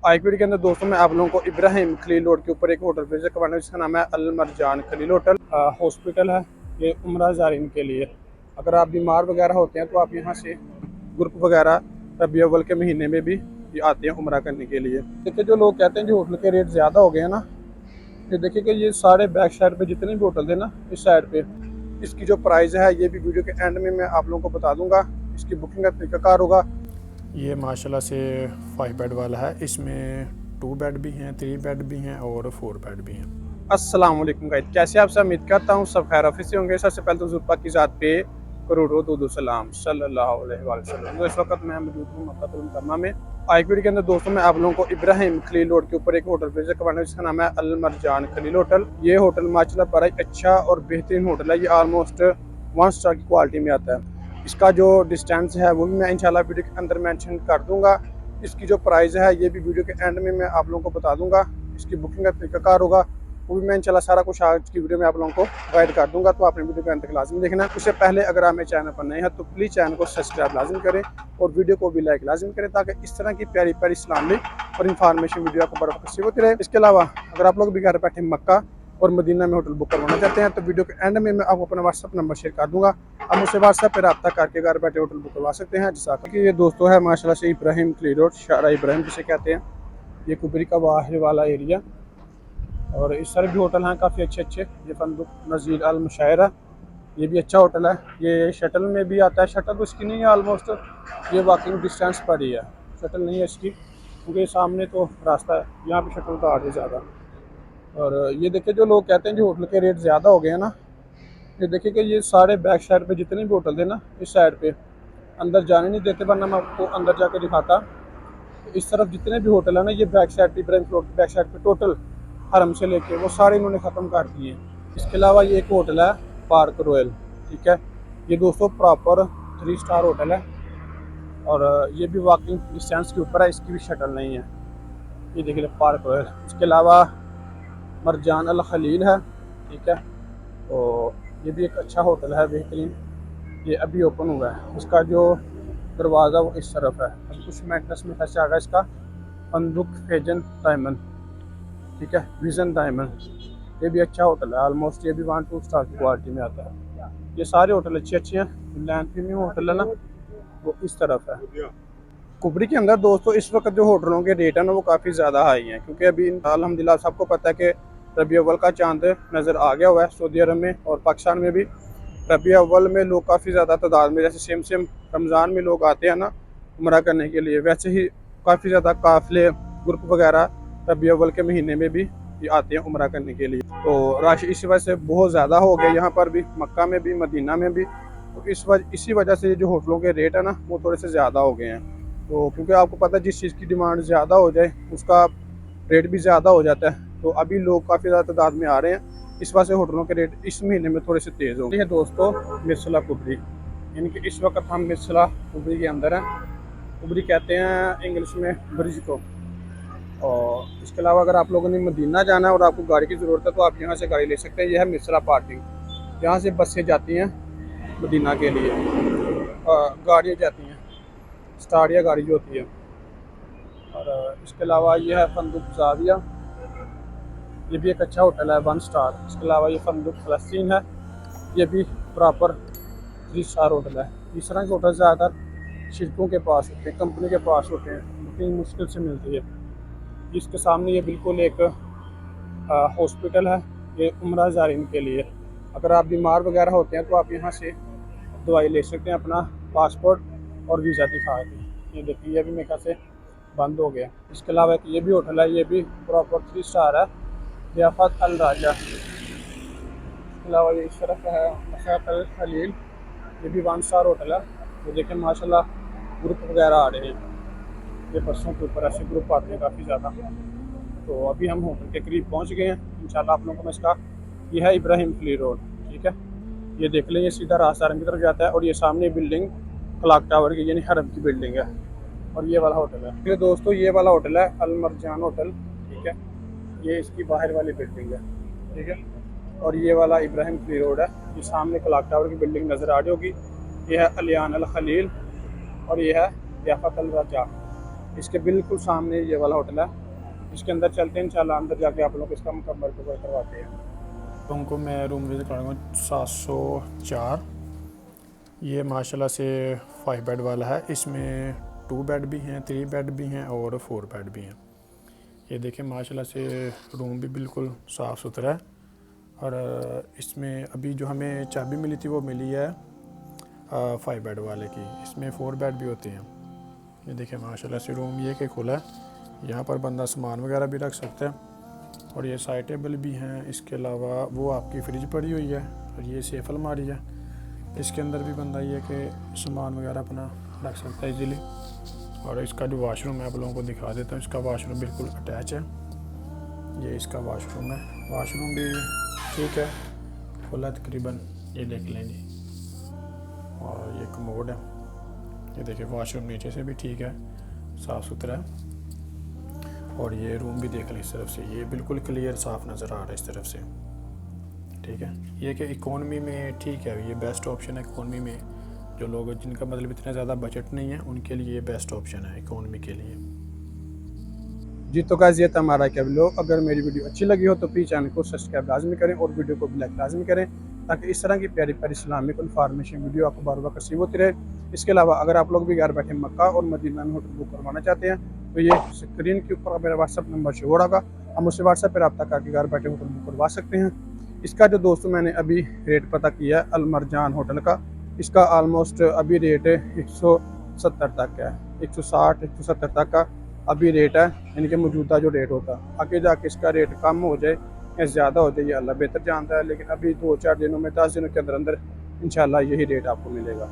आज वीडियो के अंदर दोस्तों मैं आप लोगों को इब्राहिम खलील रोड के ऊपर एक होटल विजिट करवाना है जिसका नाम है अल मरजान खलील होटल। हॉस्पिटल है ये उम्रा ज़ारिन के लिए। अगर आप बीमार वगैरह होते हैं तो आप यहाँ से ग्रुप वगैरह रबी अव्वल के महीने में भी ये आते हैं उम्रा करने के लिए। देखिए जो लोग कहते हैं कि होटल के रेट ज़्यादा हो गए हैं ना, ये देखिए कि ये सारे बैक साइड पे जितने भी होटल थे ना इस साइड पे, इसकी जो प्राइस है ये भी वीडियो के एंड में मैं आप लोगों को बता दूंगा। इसकी बुकिंग का तरीकाकार होगा। ये माशाल्लाह से 5 बेड वाला है, इसमें 2 बेड भी हैं, 3 बेड भी हैं और 4 बेड भी हैं। अस्सलाम वालेकुम गाइस, कैसे आप सब? उम्मीद करता हूँ सब खैर ऑफिस से होंगे। सबसे पहले तो जुल्फा की ज़ात पे करोड़ों दुरूद सलाम सल्लल्लाहु अलैहि वसल्लम। तो इस वक्त मैं मौजूद हूँ मक्का मुकर्रमा में। आज वीडियो के अंदर दोस्तों मैं आप लोगों को इब्राहिम खलील रोड के ऊपर एक होटल विजिट करवाना है जिसका नाम है अल मरजान खलील होटल। ये होटल माशाल्लाह बड़ा ही अच्छा और बेहतरीन होटल है। ये ऑलमोस्ट 1 स्टार की क्वालिटी में आता है। इसका जो डिस्टेंस है वो भी मैं इंशाल्लाह वीडियो के अंदर मेंशन कर दूंगा। इसकी जो प्राइस है ये भी वीडियो के एंड में मैं आप लोगों को बता दूंगा। इसकी बुकिंग का तरीकाकार होगा वो भी मैं इंशाल्लाह सारा कुछ आज की वीडियो में आप लोगों को गाइड कर दूंगा। तो आपने वीडियो के अंत तक लाजमी देखना। उससे पहले अगर आप मेरे चैनल पर नए हैं तो प्लीज़ चैनल को सब्सक्राइब लाजमी करें और वीडियो को भी लाइक लाजमी करें ताकि इस तरह की प्यारी प्यारी इस्लामिक और इन्फॉर्मेशन वीडियो आपको बरकत होती रहे। इसके अलावा अगर आप लोग भी घर बैठे मक्का और मदीना में होटल बुक करवाना चाहते हैं तो वीडियो के एंड में मैं आपको अपना व्हाट्सअप नंबर शेयर कर दूंगा। आप मुझसे व्हाट्सएप पर रब्ता करके घर बैठे होटल बुक करवा सकते हैं। जैसा कि ये दोस्तों है माशाल्लाह से इब्राहिम खलील रोड, शारा इब्राहिम जिसे कहते हैं। ये कुबरी का बाहर वाला एरिया और इस तरह भी होटल हैं काफ़ी अच्छे अच्छे। ये फंदुक नज़ीर अल मुशायरा, ये भी अच्छा होटल है। ये शटल में भी आता है। शटल तो इसकी नहीं है, ऑलमोस्ट ये वॉकिंग डिस्टेंस पर ही है। शटल नहीं है इसकी क्योंकि सामने तो रास्ता है, यहाँ पे शटल तो आ रही ज़्यादा। और ये देखिए जो लोग कहते हैं कि होटल के रेट ज़्यादा हो गए हैं ना, ये देखिए कि ये सारे बैक साइड पे जितने भी होटल थे ना इस साइड पे अंदर जाने नहीं देते, वरना मैं आपको अंदर जाके दिखाता। इस तरफ जितने भी होटल है ना ये बैक साइड पे इब्राहिम रोड बैक साइड पे टोटल हरम से लेके वो सारे इन्होंने ख़त्म कर दिए। इसके अलावा ये एक होटल है पार्क रॉयल, ठीक है। ये दोस्तों प्रॉपर 3 स्टार होटल है और ये भी वॉकिंग डिस्टेंस के ऊपर है। इसकी भी शटल नहीं है। ये देखिए पार्क रॉयल। इसके अलावा मरजान अल खलील है, ठीक है। तो ये भी एक अच्छा होटल है, बेहतरीन। ये अभी ओपन हुआ है। इसका जो दरवाज़ा वो इस तरफ है। अभी कुछ मेंटेनेंस में खर्चा आ गया इसका। फंदुक फेजन डायमंड, ठीक है, विजन डायमंड। ये भी अच्छा होटल है। ऑलमोस्ट ये भी 1-2 स्टार की क्वालिटी में आता है। ये सारे होटल अच्छे अच्छे हैं। लैंड प्रीमियम होटल है ना वो इस तरफ है। कुबरी के अंदर दोस्तों इस वक्त जो होटलों के रेट है ना वो काफ़ी ज़्यादा हाई हैं क्योंकि अभी अल्हम्दुलिल्लाह सबको पता है कि रबी अव्वल का चांद नज़र आ गया हुआ है सऊदी अरब में और पाकिस्तान में भी। रबी अव्वल में लोग काफ़ी ज़्यादा तादाद में, जैसे सेम रमज़ान में लोग आते हैं ना उम्रा करने के लिए, वैसे ही काफ़ी ज़्यादा काफ़िले ग्रुप वगैरह रबी अव्वल के महीने में भी ये आते हैं उम्रा करने के लिए। तो रश इस वजह से बहुत ज़्यादा हो गया यहाँ पर भी, मक्का में भी मदीना में भी। तो इसी वजह से जो होटलों के रेट है ना वो थोड़े से ज़्यादा हो गए हैं। तो क्योंकि आपको पता है जिस चीज़ की डिमांड ज़्यादा हो जाए उसका रेट भी ज़्यादा हो जाता है। तो अभी लोग काफ़ी ज़्यादा तादाद में आ रहे हैं, इस वजह से होटलों के रेट इस महीने में थोड़े से तेज़ होंगे। दोस्तों मिर्सला कुबरी, यानी कि इस वक्त हम मिर्सला कुबरी के अंदर हैं। कुबरी कहते हैं इंग्लिश में ब्रिज को। और इसके अलावा अगर आप लोगों ने मदीना जाना है और आपको गाड़ी की ज़रूरत है तो आप यहाँ से गाड़ी ले सकते हैं। यह है मिर्सला पार्किंग, यहाँ से बसें जाती हैं मदीना के लिए, गाड़ियाँ जाती हैं स्टारिया गाड़ी जो होती है। और इसके अलावा ये है फंदुक जाविया, ये भी एक अच्छा होटल है 1 स्टार। इसके अलावा ये फंदुक फ़लस्तीन है, ये भी प्रॉपर 3 स्टार होटल है। इस तरह के होटल ज़्यादातर शिरकों के पास होते हैं, कंपनी के पास होते हैं, बुकिंग मुश्किल से मिलती है। इसके सामने ये बिल्कुल एक हॉस्पिटल है, ये उम्रा ज़ारिन के लिए। अगर आप बीमार वगैरह होते हैं तो आप यहाँ से दवाई ले सकते हैं, अपना पासपोर्ट और वीज़ा दिखा के। ये देखिए ये भी मेरे ख्याल से बंद हो गया। इसके अलावा एक ये भी होटल है, ये भी प्रॉपर 3 स्टार है, ज़ियाफ़त अल राजा। इसके अलावा ये इस तरफ है मसात अल खलील, ये भी 1 स्टार होटल है। तो देखें माशाल्लाह ग्रुप वगैरह आ रहे हैं, ये बसों के ऊपर ऐसे ग्रुप आते हैं काफ़ी ज़्यादा। तो अभी हम होटल के करीब पहुँच गए हैं इंशाल्लाह। आप लोगों को मैं इसका, ये है इब्राहिम खलील रोड, ठीक है। ये देख लें, ये सीधा रास्ता हरम की तरफ जाता है और ये सामने बिल्डिंग क्लॉक टावर की यानी हरम की बिल्डिंग है। और ये वाला होटल है। फिर दोस्तों ये वाला होटल है अल मरजान होटल, ठीक है। ये इसकी बाहर वाली बिल्डिंग है, ठीक है। और ये वाला इब्राहिम खलील रोड है, ये सामने क्लॉक टावर की बिल्डिंग नज़र आ रही होगी। ये है अलियान अल खलील और ये है ज़ियाफ़त अल राजा। इसके बिल्कुल सामने ये वाला होटल है। इसके अंदर चलते हैं इंशाल्लाह, अंदर जाके आप लोग को इसका मुकम्मल कवर करवाते हैं। तुमको मैं रूम विजिट कराऊंगा 704। ये माशाल्लाह से 5 बेड वाला है। इसमें 2 बेड भी हैं, 3 बेड भी हैं और 4 बेड भी हैं। ये देखें माशाल्लाह से रूम भी बिल्कुल साफ़ सुथरा है। और इसमें अभी जो हमें चाबी मिली थी वो मिली है 5 बेड वाले की। इसमें 4 बेड भी होते हैं। ये देखें माशाल्लाह से रूम ये के खुला है। यहाँ पर बंदा सामान वगैरह भी रख सकता है। और ये साइड टेबल भी हैं। इसके अलावा वो आपकी फ्रिज पड़ी हुई है और ये सेफ अलमारी है। इसके अंदर भी बंदा ये कि सामान वगैरह अपना रख सकता है इजीली। और इसका जो वाशरूम है आप लोगों को दिखा देता हूँ। इसका वाशरूम बिल्कुल अटैच है। ये इसका वाशरूम है। वाशरूम भी ठीक है, खुला तकरीबन, ये देख लें जी। और ये कमोड है। ये देखिए वाशरूम नीचे से भी ठीक है, साफ़ सुथरा है। और ये रूम भी देख लें इस तरफ से, ये बिल्कुल क्लियर साफ़ नज़र आ रहा है इस तरफ से। ठीक है, ये कि इकोनॉमी में ठीक है, ये बेस्ट ऑप्शन है इकोनॉमी में। जो लोग जिनका मतलब इतना ज़्यादा बजट नहीं है उनके लिए ये बेस्ट ऑप्शन है इकोनॉमी के लिए। जी तो गाइस ये था हमारा क्या व्लॉग। अगर मेरी वीडियो अच्छी लगी हो तो प्लीज़ चैनल को सब्सक्राइब लाजमी करें और वीडियो को लाइक लाजमी करें, ताकि इस तरह की प्यारी प्यारी इस्लामिक इन्फॉर्मेशन वीडियो आपको बार बार नसीब होती रहे। इसके अलावा अगर आप लोग भी घर बैठे मक्का और मदीना में होटल बुक करवाना चाहते हैं तो ये स्क्रीन के ऊपर मेरा व्हाट्सअप नंबर शो हो रहा होगा, हम उससे व्हाट्सएप पर रब्ता करके घर बैठे होटल बुक करवा सकते हैं। इसका जो दोस्तों मैंने अभी रेट पता किया है अलमरजान होटल का, इसका आलमोस्ट अभी रेट 170 तक है, 160 170 तक का अभी रेट है। यानी कि मौजूदा जो रेट होता है, आगे जाके इसका रेट कम हो जाए या ज़्यादा हो जाए ये अल्लाह बेहतर जानता है। लेकिन अभी 2-4 दिनों में 10 दिनों के अंदर अंदर इंशाल्लाह यही रेट आपको मिलेगा।